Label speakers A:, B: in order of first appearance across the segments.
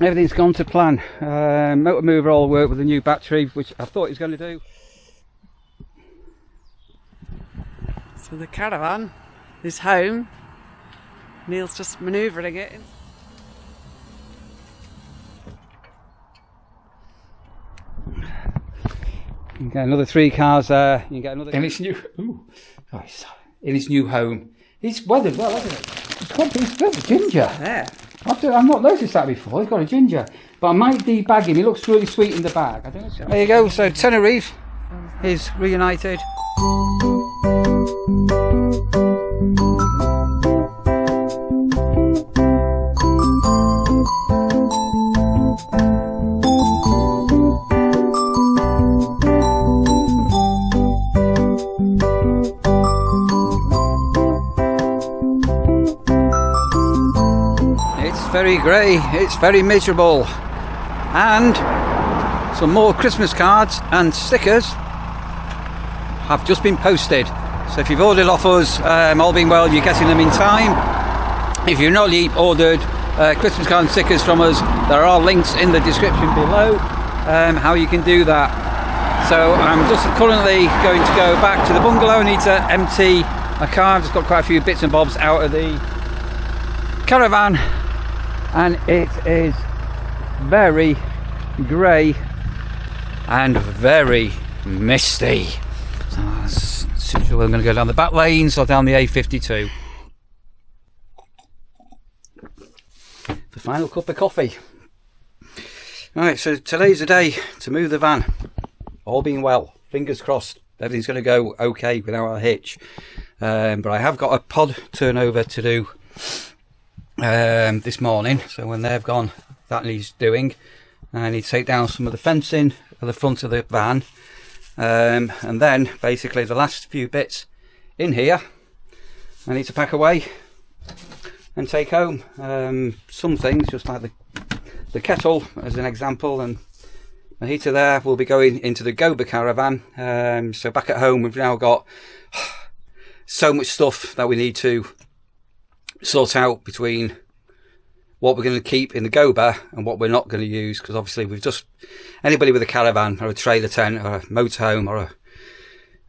A: everything's gone to plan. Motor mover all worked with the new battery, which I thought it was going to do.
B: So the caravan is home. Neil's just manoeuvring it.
A: You can get another 3 cars there. You can get another in its new in its new home. It's weathered well, hasn't it? It's quite a bit of ginger.
B: Yeah.
A: I've not noticed that before. He's got a ginger, but I might debag him. He looks really sweet in the bag. I don't know. There you go. So Tenerife is reunited. Very grey, it's very miserable, and some more Christmas cards and stickers have just been posted. So if you've ordered off us, all being well, you're getting them in time. If you've not ordered Christmas card and stickers from us, there are links in the description below how you can do that. So I'm just currently going to go back to the bungalow. I need to empty a car. I've just got quite a few bits and bobs out of the caravan, and it is very grey and very misty. So as usual, I'm going to go down the back lanes or down the A52. The final cup of coffee. Alright, so today's the day to move the van. All being well, fingers crossed, everything's going to go okay without a hitch. But I have got a pod turnover to do this morning, so when they've gone, that needs doing. I need to take down some of the fencing at the front of the van, and then basically the last few bits in here I need to pack away and take home. Some things, just like the kettle as an example, and the heater there will be going into the Goba caravan. So back at home we've now got so much stuff that we need to sort out between what we're going to keep in the Goba and what we're not going to use, because obviously we've just, anybody with a caravan or a trailer tent or a motorhome or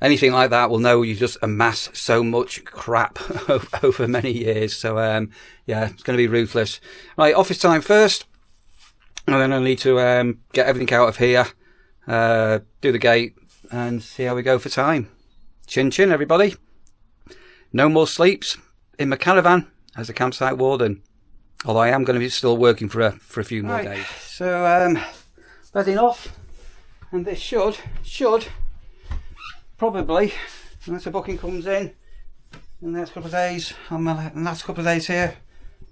A: anything like that will know you just amass so much crap over many years. So yeah, it's going to be ruthless. Right, office time first, and then I need to get everything out of here, do the gate and see how we go for time. Chin chin everybody. No more sleeps in my caravan as a campsite warden, although I am going to be still working for a few more days. So bedding off, and this should probably, unless a booking comes in the next couple of days, on my last couple of days here,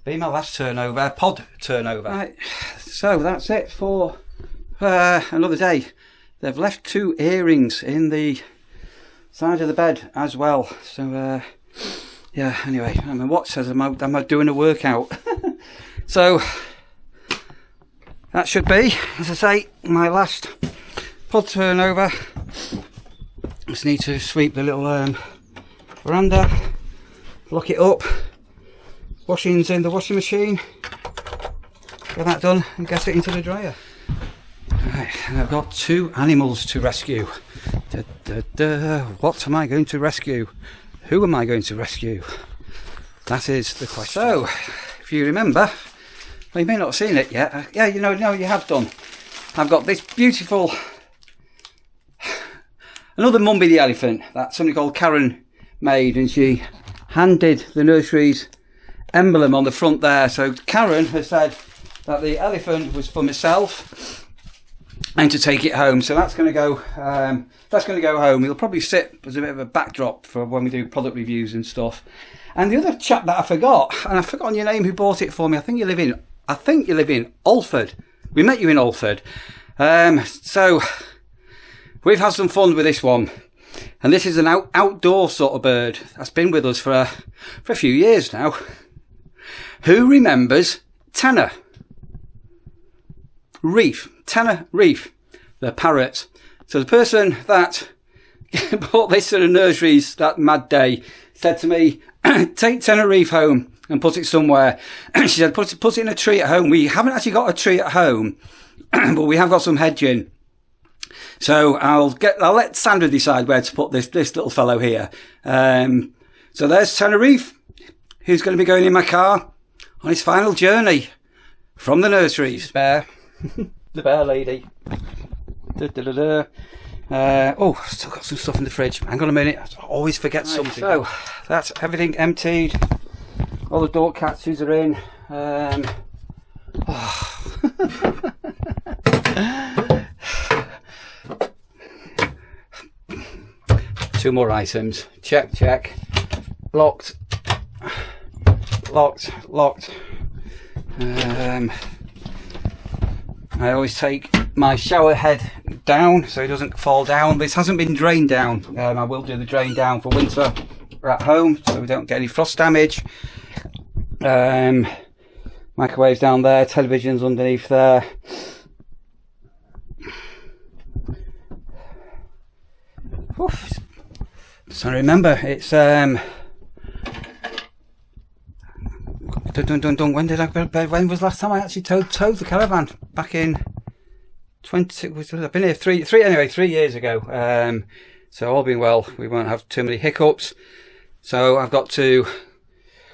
A: be my last turnover, pod turnover. Right, so that's it for another day. They've left 2 earrings in the side of the bed as well, so yeah, anyway, my watch says I'm doing a workout. So that should be, as I say, my last pod turnover. Just need to sweep the little veranda, lock it up, washing's in the washing machine, get that done and get it into the dryer. Right, and I've got 2 animals to rescue. What am I going to rescue? Who am I going to rescue? That is the question. So, if you remember, well, you may not have seen it yet. Yeah, you know, you have done. I've got this beautiful, another Mumby the elephant that somebody called Karen made, and she handed the nursery's emblem on the front there. So Karen has said that the elephant was for myself and to take it home. So that's going to go. That's going to go home. It'll probably sit as a bit of a backdrop for when we do product reviews and stuff. And the other chap that I forgot, and I've forgotten your name, who bought it for me. I think you live in Alford. We met you in Alford. So we've had some fun with this one, and this is an outdoor sort of bird that's been with us for a few years now. Who remembers Tanner Reef, the parrot? So the person that bought this to the nurseries that mad day said to me, take Tenerife home, and put it somewhere. She said, put it in a tree at home. We haven't actually got a tree at home, but we have got some hedging. So I'll let Sandra decide where to put this little fellow here. So there's Tenerife, who's going to be going in my car on his final journey from the nurseries. Bear, the bear lady. Oh, still got some stuff in the fridge. Hang on a minute, I always forget something. So that's everything emptied. All the door catches are in. Two more items. Check. Locked. I always take my shower head down so it doesn't fall down. This hasn't been drained down. I will do the drain down for winter at home so we don't get any frost damage. Microwave's down there, television's underneath there. Oof. So remember, it's when was the last time I actually towed the caravan? Back in I've been here 3 years ago. So all being well, we won't have too many hiccups. So I've got to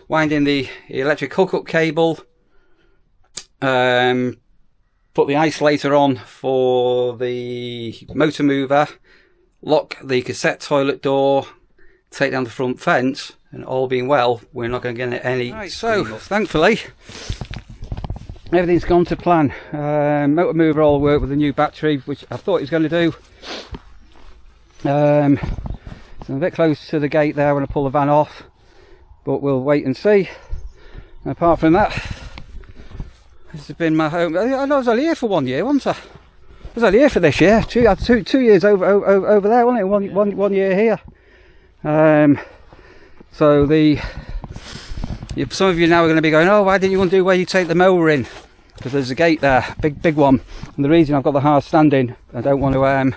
A: wind in the electric hookup cable, put the isolator on for the motor mover, lock the cassette toilet door, take down the front fence, and all being well, we're not going to get any. Right, so thankfully everything's gone to plan. Motor mover all worked with a new battery, which I thought it was going to do. So I'm a bit close to the gate there when I pull the van off, but we'll wait and see. And apart from that, this has been my home. I was only here for 1 year, wasn't I? I was only here for this year. 2 years over there, wasn't it? One year here. So some of you now are going to be going, oh, why didn't you want to do where you take the mower in? Because there's a gate there, big one. And the reason I've got the hard standing, I don't want to,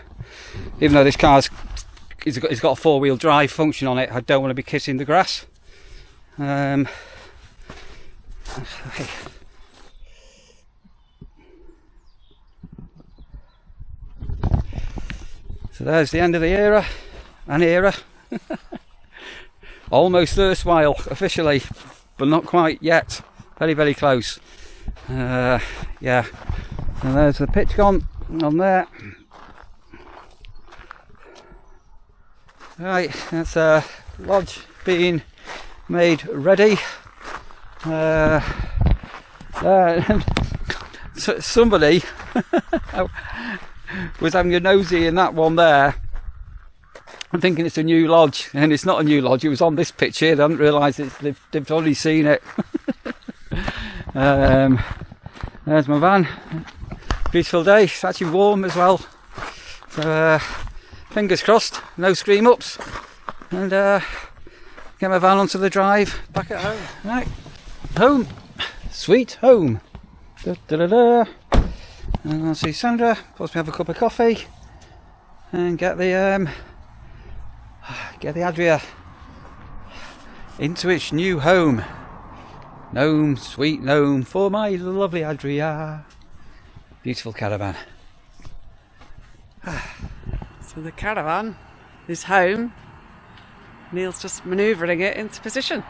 A: even though this car's it's got a 4-wheel drive function on it, I don't want to be kissing the grass. So there's the end of the era. Almost erstwhile officially, but not quite yet. Very close. Yeah, and there's the pitch gone on there. Right, that's a lodge being made ready. Somebody was having a nosy in that one there. I'm thinking it's a new lodge, and it's not a new lodge. It was on this pitch here. They haven't realised they've already seen it. There's my van. Beautiful day. It's actually warm as well. So fingers crossed, no scream ups, and get my van onto the drive back at home. Right, home, sweet home. And I'll see Sandra. Plus, we have a cup of coffee and get the Adria into its new home. Gnome, sweet gnome, for my lovely Adria. Beautiful caravan.
B: So the caravan is home. Neil's just manoeuvring it into position.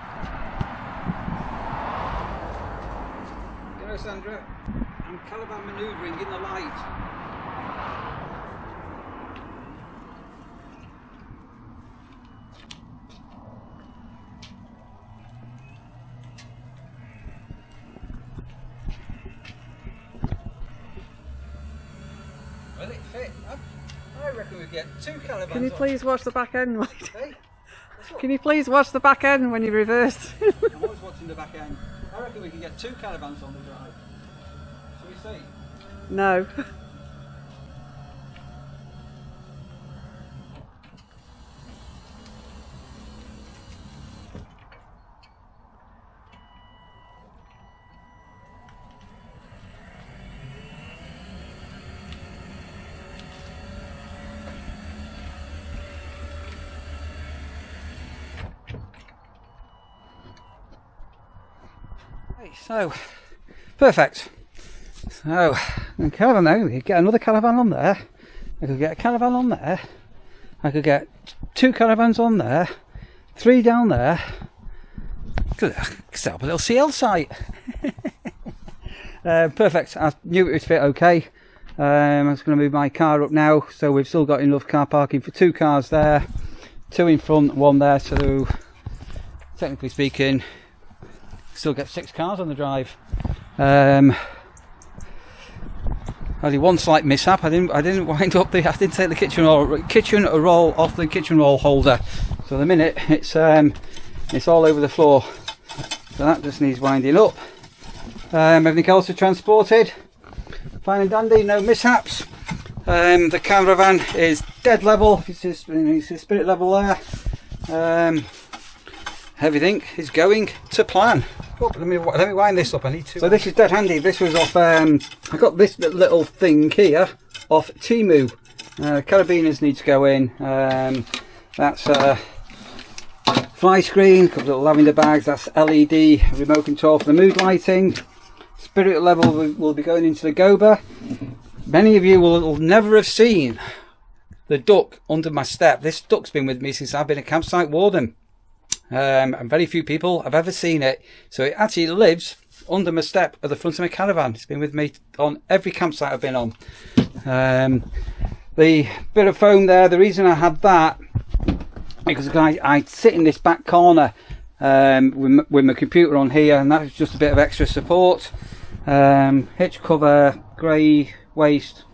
A: You know, Sandra, I'm caravan manoeuvring in the light. Will it fit? I reckon we get 2 caravans.
B: Can you please watch the back end, mate?
A: Hey?
B: Can you please watch the back end when you reverse?
A: I'm always watching the back end. I reckon we can get 2 caravans on the drive. Shall we see?
B: No.
A: So, perfect. So, the caravan now, you get another caravan on there. I could get a caravan on there. I could get 2 caravans on there. 3 down there. Could set up a little CL site. Perfect. I knew it would fit okay. I was going to move my car up now, so we've still got enough car parking for 2 cars there. 2 in front, 1 there, so technically speaking, still get 6 cars on the drive. Only one slight mishap. I didn't wind up I didn't take the kitchen roll off the kitchen roll holder. So the minute it's all over the floor. So that just needs winding up. Everything else is transported. Fine and dandy, no mishaps. The caravan is dead level. It's just spirit level there. Everything is going to plan. Oh, let me wind this up. I need to. So this is dead handy. This was off. I got this little thing here off Temu. Carabiners need to go in. That's fly screen. A couple of little lavender bags. That's LED remote control for the mood lighting. Spirit level will be going into the gober. Many of you will never have seen the duck under my step. This duck's been with me since I've been a campsite warden. And very few people have ever seen it. So it actually lives under my step at the front of my caravan. It's been with me on every campsite I've been on. The bit of foam there, the reason I had that, because I sit in this back corner with my computer on here, and that's just a bit of extra support. Hitch cover, grey waste,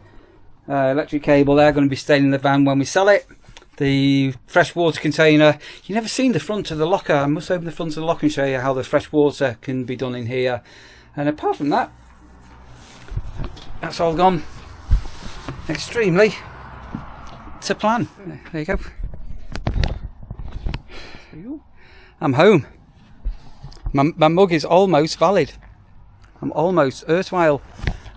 A: electric cable, they're going to be staying in the van when we sell it. The fresh water container, you've never seen the front of the locker. I must open the front of the locker and show you how the fresh water can be done in here. And apart from that, that's all gone extremely to plan. There you go. I'm home. My mug is almost valid. I'm almost erstwhile.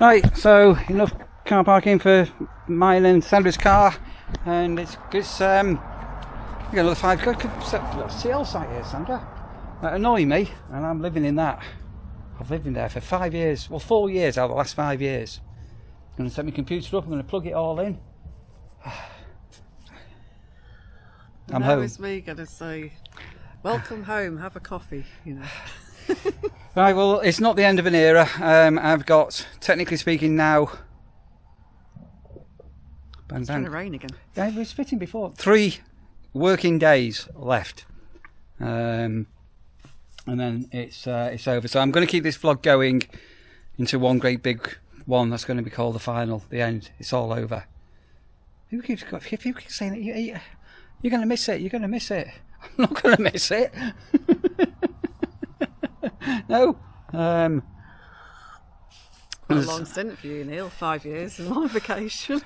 A: Right, so enough car parking for mine and Sandra's car. And it's we got another 5. Could set a little CL site here, Sandra. That annoy me, and I'm living in that. I've lived in there for 5 years. Well, 4 years out of the last 5 years. I'm going to set my computer up. I'm going to plug it all in. I'm home.
B: Now is me going to say, welcome home, have a coffee, you know.
A: Right, well, it's not the end of an era. I've got, technically speaking now,
B: it's going to rain again.
A: Yeah, it was fitting before. 3 working days left, and then it's over. So I'm going to keep this vlog going into one great big one. That's going to be called the final, the end. It's all over. People keep saying that you're going to miss it. You're going to miss it. I'm not going to miss it. No.
B: Quite a long stint for you, Neil. 5 years and long vacation.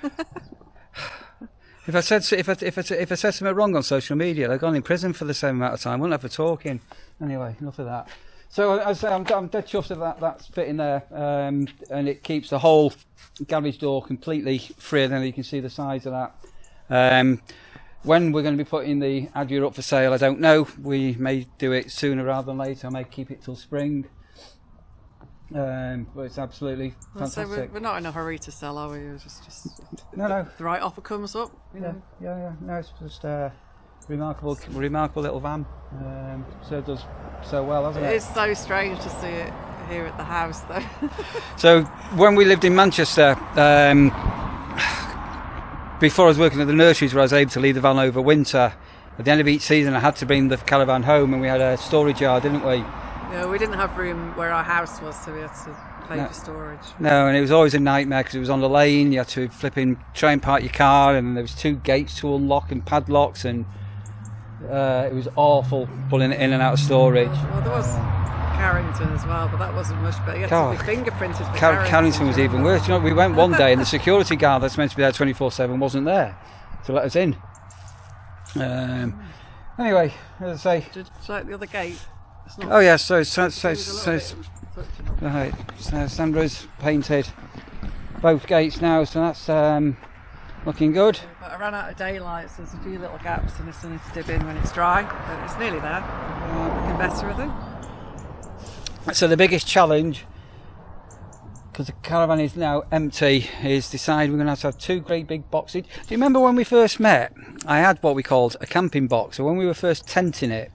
A: If I said something wrong on social media, I'd gone in prison for the same amount of time. I wouldn't have for talking. Anyway, enough of that. So I'm dead chuffed that that's fitting there, and it keeps the whole garage door completely free. Then you can see the size of that. When we're going to be putting the Adria up for sale, I don't know. We may do it sooner rather than later. I may keep it till spring. But it's absolutely fantastic.
B: So we're not in a hurry to sell, are we? Just
A: no.
B: The right offer comes up.
A: Yeah. No, it's just remarkable little van. So it does so well, hasn't it?
B: It is so strange to see it here at the house, though.
A: So when we lived in Manchester, before I was working at the nurseries where I was able to leave the van over winter, at the end of each season I had to bring the caravan home, and we had a storage yard, didn't we?
B: Yeah, we didn't have room where our house was, so we had to pay for storage.
A: No, and it was always a nightmare because it was on the lane. You had to try and park your car, and there was 2 gates to unlock and padlocks, and it was awful pulling it in and out of storage.
B: Well, there was Carrington as well, but that wasn't much better. You had to be fingerprinted for
A: Carrington was even worse. You know, we went one day and the security guard that's meant to be there 24/7 wasn't there to let us in. Anyway, as I say,
B: just like the other gate.
A: Oh yeah, so right, Sandra's painted both gates now, so that's looking good.
B: But I ran out of daylight, so there's a few little gaps, and I still need to dip in when it's dry. But it's nearly there. Looking better, I think.
A: So the biggest challenge, because the caravan is now empty, is decide we're going to have 2 great big boxes. Do you remember when we first met? I had what we called a camping box. So when we were first tenting it,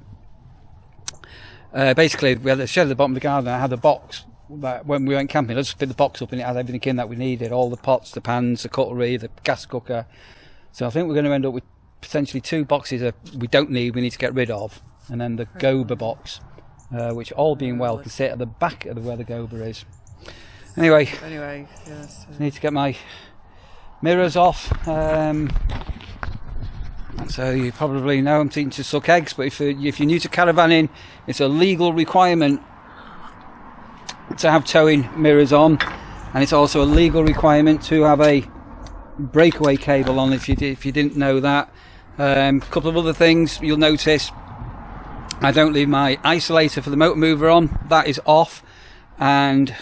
A: basically we had a shed at the bottom of the garden. I had a box that when we went camping, I just fit the box up and it had everything in that we needed, all the pots, the pans, the cutlery, the gas cooker. So I think we're going to end up with potentially 2 boxes that we don't need, we need to get rid of, and then the Gober box, which, all being well, can sit at the back of where the Gober is. Anyway,
B: yes.
A: I need to get my mirrors off. So you probably know I'm teaching to suck eggs, but if you're new to caravanning, it's a legal requirement to have towing mirrors on, and it's also a legal requirement to have a breakaway cable on, if you didn't know that. A couple of other things you'll notice: I don't leave my isolator for the motor mover on, that is off, and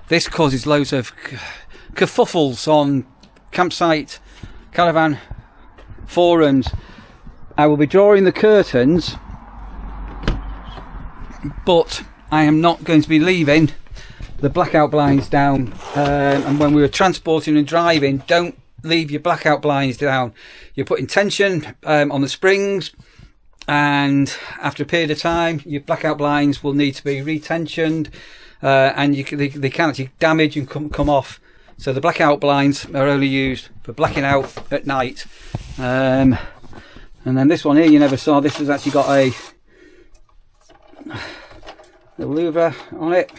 A: this causes loads of kerfuffles on campsite caravan forums. I will be drawing the curtains, but I am not going to be leaving the blackout blinds down, and when we were transporting and driving, don't leave your blackout blinds down. You're putting tension on the springs, and after a period of time your blackout blinds will need to be retensioned, and they can actually damage and come off. So the blackout blinds are only used for blacking out at night. And then this one here you never saw. This has actually got a louver on it.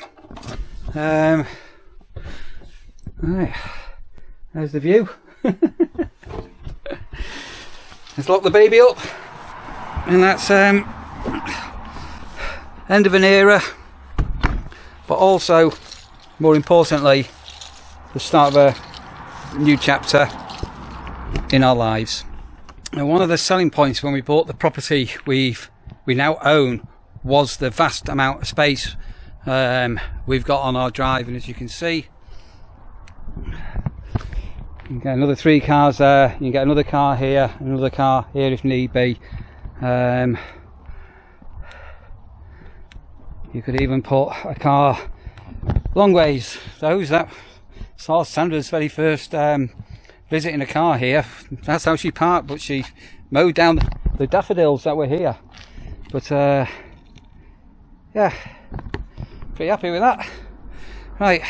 A: Right, there's the view. Let's lock the baby up, and that's end of an era, but also, more importantly, the start of a new chapter in our lives. And one of the selling points when we bought the property we now own was the vast amount of space we've got on our drive, and as you can see, you can get another 3 cars there, you can get another car here, another car here if need be. You could even put a car long ways. Those that saw Sandra's very first visit in a car here, that's how she parked, but she mowed down the daffodils that were here. But yeah, pretty happy with that. Right,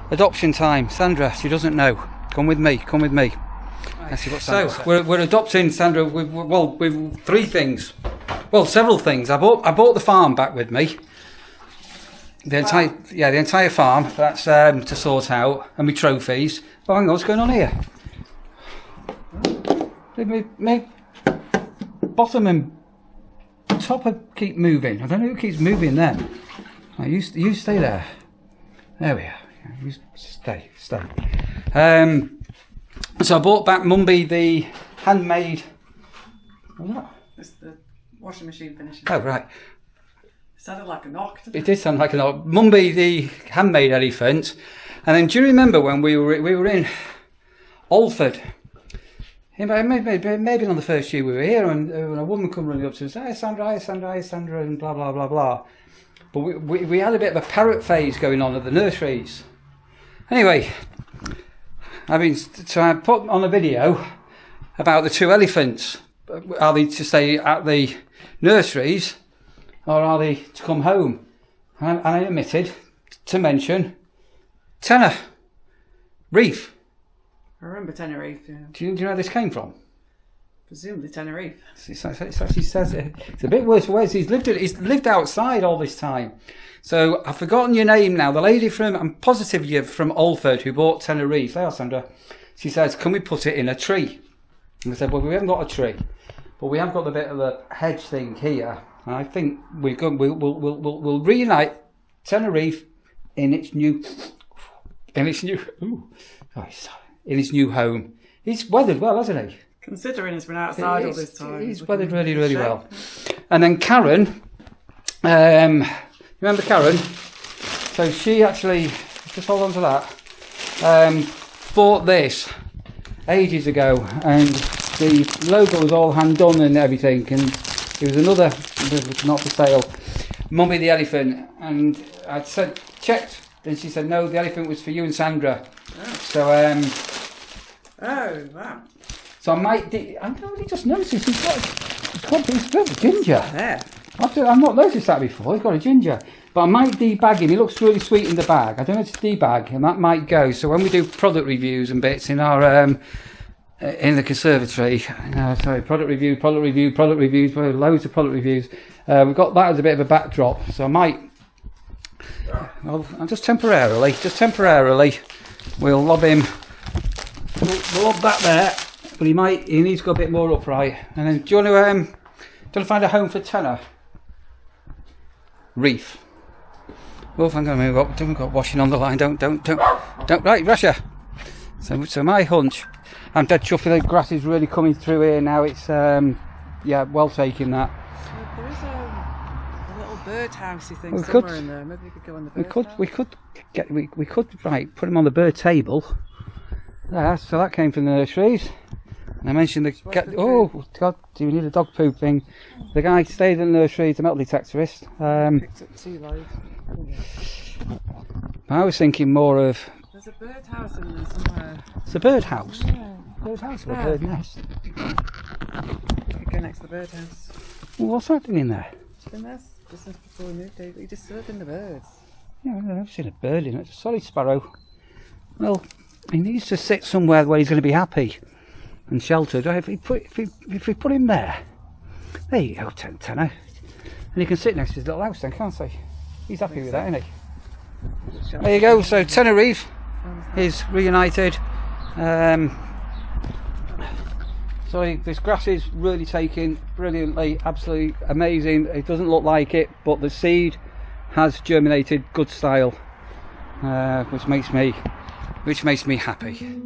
A: adoption time. Sandra, she doesn't know. Come with me, come with me. Right. So we're adopting Sandra with 3 things. Well, several things. I bought the farm back with me. The entire farm. That's to sort out, and my trophies. Oh, hang on, what's going on here? My bottom and top keep moving. I don't know who keeps moving there. Oh, you stay there. There we are. You stay. So I bought back Mumby the handmade. What?
B: It's the washing machine finishing.
A: Oh right.
B: It sounded like a knock.
A: It did sound like a knock. Mumby the handmade elephant. And then do you remember when we were in Alford? Maybe on the first year we were here, and a woman come running up to us, "Hi Sandra, and blah blah blah blah." But we had a bit of a parrot phase going on at the nurseries. Anyway, so I put on a video about the 2 elephants. Are they to stay at the nurseries, or are they to come home? And I omitted to mention Tenerife.
B: I remember Tenerife. Yeah.
A: Do you know where this came from?
B: Presumably Tenerife.
A: It actually says it's a bit worse for wear. He's lived outside all this time. So I've forgotten your name now. The lady I'm positive you're from Alford, who bought Tenerife. There, Sandra. She says, "Can we put it in a tree?" And I said, "Well, we haven't got a tree, but we have got the bit of the hedge thing here. And I think we'll reunite Tenerife in its new home. He's weathered well, hasn't he?
B: Considering he's been outside all this time.
A: He's weathered really, really well. And then Karen, remember Karen? So she actually, just hold on to that, bought this ages ago, and the logo was all hand done and everything, and it was another, not for sale. Mummy the elephant, and I said checked, and she said no, the elephant was for you and Sandra.
B: Oh.
A: So
B: Oh, wow.
A: so I might. I only just noticed he's got a ginger.
B: Yeah.
A: I've not noticed that before. He's got a ginger, but I might debag him. He looks really sweet in the bag. I don't know if it's debag, and that might go. So when we do product reviews and bits in our in the conservatory, sorry, product reviews, well, loads of product reviews. We've got that as a bit of a backdrop, so I might. Well, just temporarily, we'll lob him. We'll lob that there, but he needs to go a bit more upright. And then, do you want to find a home for tenor? Reef. Oh, I'm going to move up. We've got washing on the line. Don't. Right, Russia. So my hunch. I'm dead chuffed. The grass is really coming through here now. It's well taken that.
B: There is a little birdhousey thing
A: We
B: somewhere
A: could-
B: in there. Maybe we could go on the
A: We
B: bird
A: could put him on the bird table. Yeah, so that came from the nurseries. And I mentioned oh God, do we need a dog poop thing? The guy stayed in the nursery, he's a metal detectorist.
B: Picked up 2 loads.
A: I was thinking more of.
B: There's a birdhouse in there somewhere.
A: It's a birdhouse.
B: Yeah.
A: Birdhouse or a
B: Yeah.
A: bird nest?
B: We could go next to the birdhouse.
A: Well, what's that doing there?
B: It's been there just since before we moved, David. You're disturbing the birds.
A: Yeah, I've never seen a bird in it. It's a solid sparrow. Well, he needs to sit somewhere where he's going to be happy and sheltered. If we put him there you go, tenor. And he can sit next to his little house then, can't he? He's happy with that, isn't he? There you go. So Tenerife is reunited. Sorry, this grass is really taking brilliantly, absolutely amazing. It doesn't look like it, but the seed has germinated good style, which makes me happy.